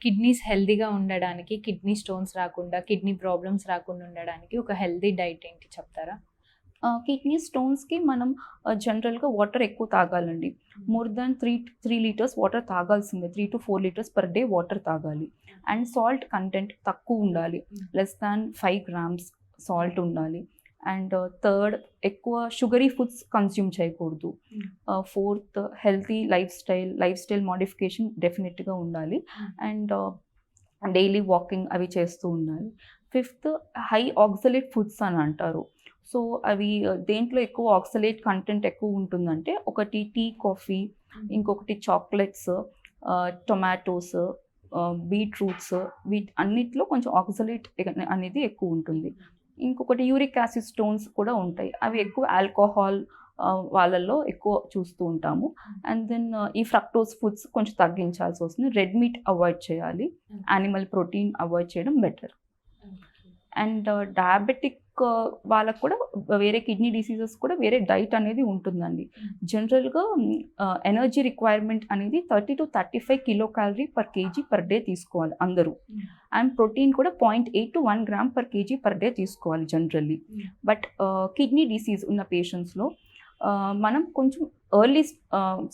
Kidneys హెల్తీగా ఉండడానికి, kidney stones రాకుండా, కిడ్నీ ప్రాబ్లమ్స్ రాకుండా ఉండడానికి ఒక హెల్తీ డైట్ ఏంటి చెప్తారా? కిడ్నీ స్టోన్స్‌కి మనం జనరల్‌గా వాటర్ ఎక్కువ తాగాలండి. మోర్ దాన్ 3 లీటర్స్ వాటర్ తాగాల్సిందే. 3-4 లీటర్స్ పర్ డే వాటర్ తాగాలి. అండ్ సాల్ట్ కంటెంట్ తక్కువ ఉండాలి. లెస్ దాన్ 5 గ్రామ్స్ సాల్ట్ ఉండాలి. అండ్ థర్డ్, ఎక్కువ షుగరీ ఫుడ్స్ కన్జ్యూమ్ చేయకూడదు. Fourth, healthy life style modification డెఫినెట్‌గా ఉండాలి. అండ్ డైలీ వాకింగ్ అవి చేస్తూ ఉండాలి. ఫిఫ్త్, హై ఆక్సలేట్ ఫుడ్స్ అని అంటారు. సో అవి దేంట్లో ఎక్కువ ఆక్సలేట్ కంటెంట్ ఎక్కువ ఉంటుందంటే, ఒకటి టీ, కాఫీ, ఇంకొకటి చాక్లెట్స్, టొమాటోస్, బీట్రూట్స్, అన్నిట్లో కొంచెం ఆక్సలేట్ అనేది ఎక్కువ ఉంటుంది. ఇంకొకటి యూరిక్ యాసిడ్ స్టోన్స్ కూడా ఉంటాయి. అవి ఎక్కువ ఆల్కహాల్ వాళ్ళల్లో ఎక్కువ చూస్తూ ఉంటాము. అండ్ దెన్ ఈ ఫ్రక్టోస్ ఫుడ్స్ కొంచెం తగ్గించాల్సి వస్తుంది. రెడ్ మీట్ అవాయిడ్ చేయాలి. యానిమల్ ప్రోటీన్ అవాయిడ్ చేయడం బెటర్. అండ్ డయాబెటిక్ వాళ్ళకు కూడా వేరే కిడ్నీ డిసీజెస్ కూడా వేరే డైట్ అనేది ఉంటుందండి. జనరల్గా ఎనర్జీ రిక్వైర్మెంట్ అనేది 30-35 kilo calorie per KG per day తీసుకోవాలి అందరూ. అండ్ ప్రోటీన్ కూడా 0.8 to 1 gram per KG per day తీసుకోవాలి జనరల్లీ. బట్ కిడ్నీ డిసీజ్ ఉన్న పేషెంట్స్లో మనం కొంచెం ఎర్లీ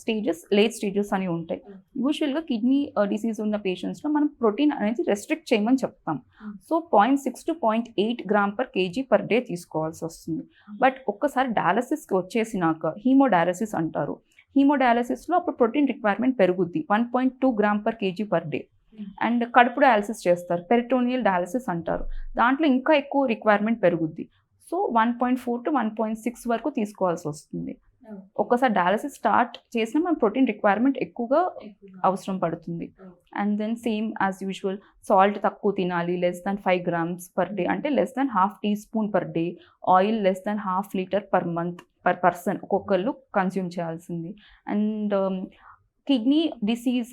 స్టేజెస్, లేట్ స్టేజెస్ అని ఉంటాయి. యూజువల్గా కిడ్నీ డిసీజ్ ఉన్న పేషెంట్స్లో మనం ప్రోటీన్ అనేది రెస్ట్రిక్ట్ చేయమని చెప్తాం. So 0.6 to 0.8 gram per KG per day తీసుకోవాల్సి వస్తుంది. బట్ ఒక్కసారి డయాలసిస్కి వచ్చేసినాక హీమోడయాలసిస్ అంటారు. హీమోడయాలసిస్లో అప్పుడు ప్రోటీన్ రిక్వైర్మెంట్ పెరుగుద్ది, 1.2 gram per KG per day. And కడుపు డయాలసిస్ చేస్తారు, పెరిటోనియల్ డయాలసిస్ అంటారు. దాంట్లో ఇంకా ఎక్కువ రిక్వైర్మెంట్ పెరుగుద్ది. సో 1.4 to 1.6 వరకు తీసుకోవాల్సి వస్తుంది. ఒక్కసారి డయాలసిస్ స్టార్ట్ చేసినా మన ప్రోటీన్ రిక్వైర్మెంట్ ఎక్కువగా అవసరం పడుతుంది. And then same as usual, salt తక్కువ తినాలి, less than 5 grams per day, అంటే less than ½ teaspoon per day. Oil less than ½ litre per month per person ఒక్కొక్కళ్ళు కన్జ్యూమ్ చేయాల్సింది. అండ్ కిడ్నీ డిసీజ్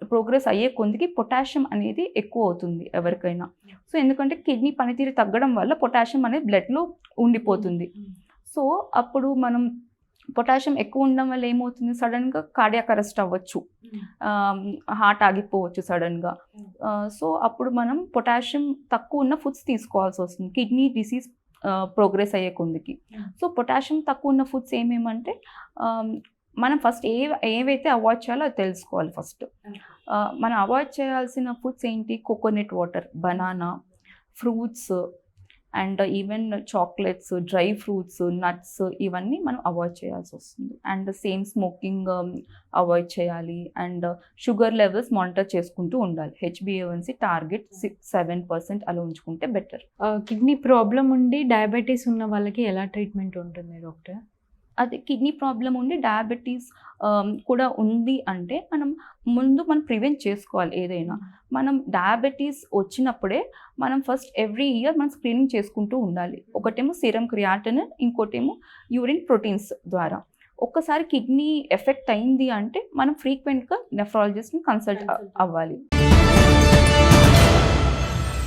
ప్రోగ్రెస్ అయ్యే కొద్దికి పొటాషియం అనేది ఎక్కువ అవుతుంది ఎవరికైనా. సో ఎందుకంటే కిడ్నీ పనితీరు తగ్గడం వల్ల పొటాషియం అనేది బ్లడ్లో ఉండిపోతుంది. సో అప్పుడు మనం పొటాషియం ఎక్కువ ఉండడం వల్ల ఏమవుతుంది, సడన్గా కార్డియాక్ అరెస్ట్ అవ్వచ్చు, హార్ట్ ఆగిపోవచ్చు సడన్గా. సో అప్పుడు మనం పొటాషియం తక్కువ ఉన్న ఫుడ్స్ తీసుకోవాల్సి వస్తుంది కిడ్నీ డిసీజ్ ప్రోగ్రెస్ అయ్యే కొద్దికి. సో పొటాషియం తక్కువ ఉన్న ఫుడ్స్ ఏమేమంటే, మనం ఫస్ట్ ఏవైతే అవాయిడ్ చేయాలో అది తెలుసుకోవాలి ఫస్ట్. మనం అవాయిడ్ చేయాల్సిన ఫుడ్స్ ఏంటి, coconut water, banana, fruits, and even chocolates, dry fruits, nuts, ఇవన్నీ మనం అవాయిడ్ చేయాల్సి వస్తుంది. అండ్ సేమ్ స్మోకింగ్ అవాయిడ్ చేయాలి. అండ్ షుగర్ లెవెల్స్ మానిటర్ చేసుకుంటూ ఉండాలి. HbA1c టార్గెట్ 7% అలా ఉంచుకుంటే బెటర్. కిడ్నీ ప్రాబ్లం ఉండి డయాబెటీస్ ఉన్న వాళ్ళకి ఎలా ట్రీట్మెంట్ ఉంటుంది డాక్టర్? అది కిడ్నీ ప్రాబ్లం ఉండి డయాబెటీస్ కూడా ఉంది అంటే మనం ప్రివెంట్ చేసుకోవాలి ఏదైనా. మనం డయాబెటీస్ వచ్చినప్పుడే మనం ఫస్ట్ ఎవ్రీ ఇయర్ మనం స్క్రీనింగ్ చేసుకుంటూ ఉండాలి. ఒకటేమో సీరం క్రియాటినిన్, ఇంకోటేమో యూరిన్ ప్రోటీన్స్ ద్వారా. ఒక్కసారి కిడ్నీ ఎఫెక్ట్ అయింది అంటే మనం ఫ్రీక్వెంట్గా నెఫ్రాలజిస్ట్ని కన్సల్ట్ అవ్వాలి.